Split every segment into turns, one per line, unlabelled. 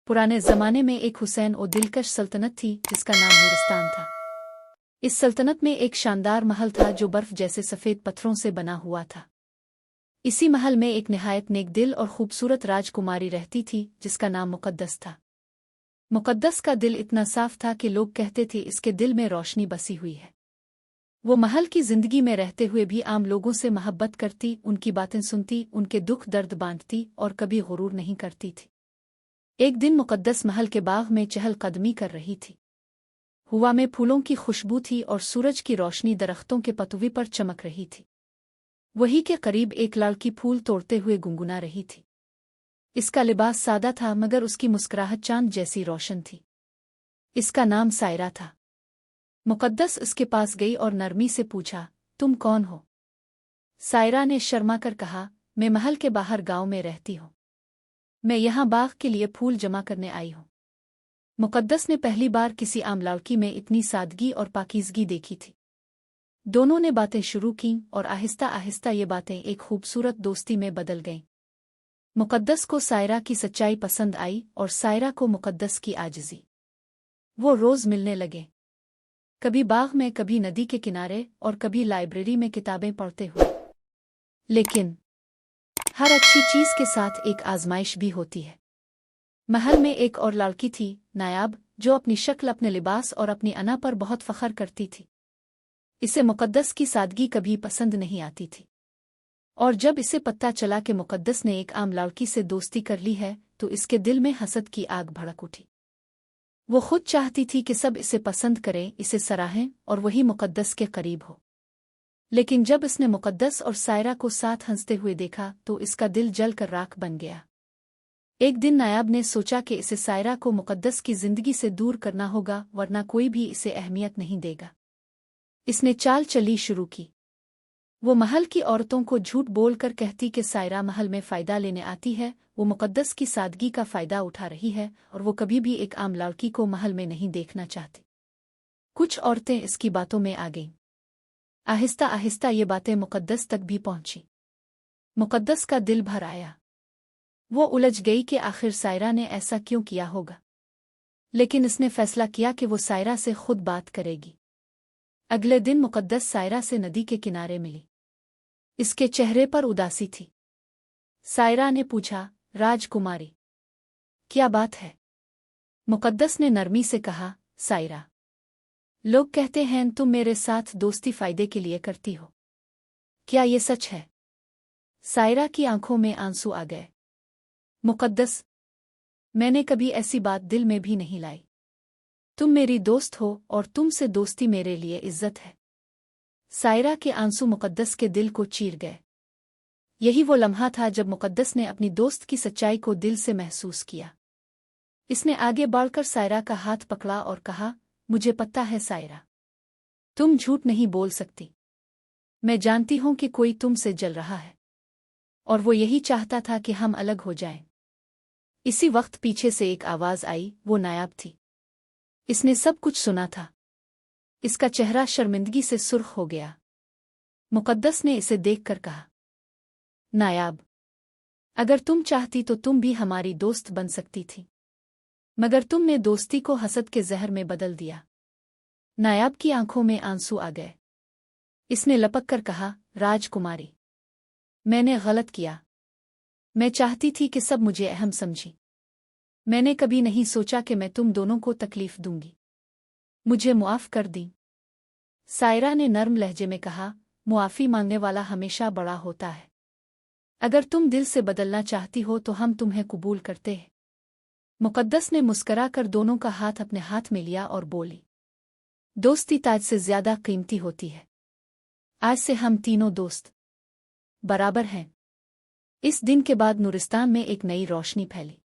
पुराने ज़माने में एक हुसैन और दिलकश सल्तनत थी जिसका नाम नूरिस्तान था। इस सल्तनत में एक शानदार महल था जो बर्फ जैसे सफ़ेद पत्थरों से बना हुआ था। इसी महल में एक निहायत नेक दिल और खूबसूरत राजकुमारी रहती थी जिसका नाम मुक़द्दस था। मुक़द्दस का दिल इतना साफ था कि लोग कहते थे इसके दिल में रोशनी बसी हुई है। वो महल की जिंदगी में रहते हुए भी आम लोगों से मोहब्बत करती, उनकी बातें सुनती, उनके दुख दर्द बांटती और कभी गुरूर नहीं करती थी। एक दिन मुक़द्दस महल के बाग में चहलकदमी कर रही थी। हवा में फूलों की खुशबू थी और सूरज की रोशनी दरख्तों के पतवे पर चमक रही थी। वही के करीब एक लड़की फूल तोड़ते हुए गुनगुना रही थी। इसका लिबास सादा था मगर उसकी मुस्कुराहट चांद जैसी रोशन थी। इसका नाम सायरा था। मुक़द्दस उसके पास गई और नरमी से पूछा, तुम कौन हो? सायरा ने शर्मा कर कहा, मैं महल के बाहर गांव में रहती हूँ। मैं यहाँ बाग के लिए फूल जमा करने आई हूँ। मुक़द्दस ने पहली बार किसी आम लड़की में इतनी सादगी और पाकीज़गी देखी थी। दोनों ने बातें शुरू कीं और आहिस्ता आहिस्ता ये बातें एक खूबसूरत दोस्ती में बदल गईं। मुक़द्दस को सायरा की सच्चाई पसंद आई और सायरा को मुक़द्दस की आजिज़ी। वो रोज़ मिलने लगे, कभी बाग में, कभी नदी के किनारे और कभी लाइब्रेरी में किताबें पढ़ते हुए। लेकिन हर अच्छी चीज़ के साथ एक आजमाइश भी होती है। महल में एक और लड़की थी, नायाब, जो अपनी शक्ल, अपने लिबास और अपनी अना पर बहुत फख्र करती थी। इसे मुक़द्दस की सादगी कभी पसंद नहीं आती थी और जब इसे पता चला कि मुक़द्दस ने एक आम लड़की से दोस्ती कर ली है तो इसके दिल में हसद की आग भड़क उठी। वो खुद चाहती थी कि सब इसे पसंद करें, इसे सराहें और वही मुक़द्दस के करीब हो। लेकिन जब इसने मुक़द्दस और सायरा को साथ हंसते हुए देखा तो इसका दिल जल कर राख बन गया। एक दिन नायाब ने सोचा कि इसे सायरा को मुक़द्दस की जिंदगी से दूर करना होगा वरना कोई भी इसे अहमियत नहीं देगा। इसने चाल चली शुरू की। वो महल की औरतों को झूठ बोलकर कहती कि सायरा महल में फ़ायदा लेने आती है, वो मुक़द्दस की सादगी का फ़ायदा उठा रही है और वो कभी भी एक आम लड़की को महल में नहीं देखना चाहती। कुछ औरतें इसकी बातों में आ गईं। आहिस्ता आहिस्ता ये बातें मुक़द्दस तक भी पहुंची। मुक़द्दस का दिल भर आया। वो उलझ गई कि आखिर सायरा ने ऐसा क्यों किया होगा। लेकिन इसने फैसला किया कि वो सायरा से खुद बात करेगी। अगले दिन मुक़द्दस सायरा से नदी के किनारे मिली। इसके चेहरे पर उदासी थी। सायरा ने पूछा, राजकुमारी, क्या बात है? मुक़द्दस ने नरमी से कहा, सायरा, लोग कहते हैं तुम मेरे साथ दोस्ती फ़ायदे के लिए करती हो। क्या ये सच है? सायरा की आंखों में आंसू आ गए। मुक़द्दस, मैंने कभी ऐसी बात दिल में भी नहीं लाई। तुम मेरी दोस्त हो और तुमसे दोस्ती मेरे लिए इज्जत है। सायरा के आंसू मुक़द्दस के दिल को चीर गए। यही वो लम्हा था जब मुक़द्दस ने अपनी दोस्त की सच्चाई को दिल से महसूस किया। इसने आगे बढ़कर सायरा का हाथ पकड़ा और कहा, मुझे पता है सायरा, तुम झूठ नहीं बोल सकती। मैं जानती हूं कि कोई तुमसे जल रहा है और वो यही चाहता था कि हम अलग हो जाएं। इसी वक्त पीछे से एक आवाज़ आई, वो नायाब थी। इसने सब कुछ सुना था। इसका चेहरा शर्मिंदगी से सुर्ख हो गया। मुक़द्दस ने इसे देखकर कहा, नायाब, अगर तुम चाहती तो तुम भी हमारी दोस्त बन सकती थी, मगर तुमने दोस्ती को हसद के जहर में बदल दिया। नायाब की आंखों में आंसू आ गए। इसने लपक कर कहा, राजकुमारी, मैंने गलत किया। मैं चाहती थी कि सब मुझे अहम समझी। मैंने कभी नहीं सोचा कि मैं तुम दोनों को तकलीफ दूंगी। मुझे मुआफ़ कर दी। सायरा ने नर्म लहजे में कहा, मुआफ़ी मांगने वाला हमेशा बड़ा होता है। अगर तुम दिल से बदलना चाहती हो तो हम तुम्हें कबूल करते हैं। मुक़द्दस ने मुस्करा कर दोनों का हाथ अपने हाथ में लिया और बोली, दोस्ती ताज से ज़्यादा कीमती होती है। आज से हम तीनों दोस्त बराबर हैं। इस दिन के बाद नूरिस्तान में एक नई रोशनी फैली।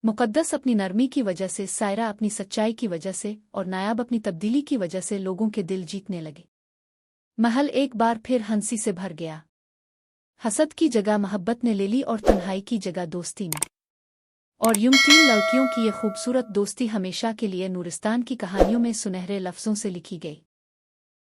मुक़द्दस अपनी नरमी की वजह से, सायरा अपनी सच्चाई की वजह से और नायाब अपनी तब्दीली की वजह से लोगों के दिल जीतने लगे। महल एक बार फिर हंसी से भर गया। हसद की जगह मोहब्बत ने ले ली और तन्हाई की जगह दोस्ती ने। और यूं तीन लड़कियों की ये खूबसूरत दोस्ती हमेशा के लिए नूरिस्तान की कहानियों में सुनहरे लफ्ज़ों से लिखी गई।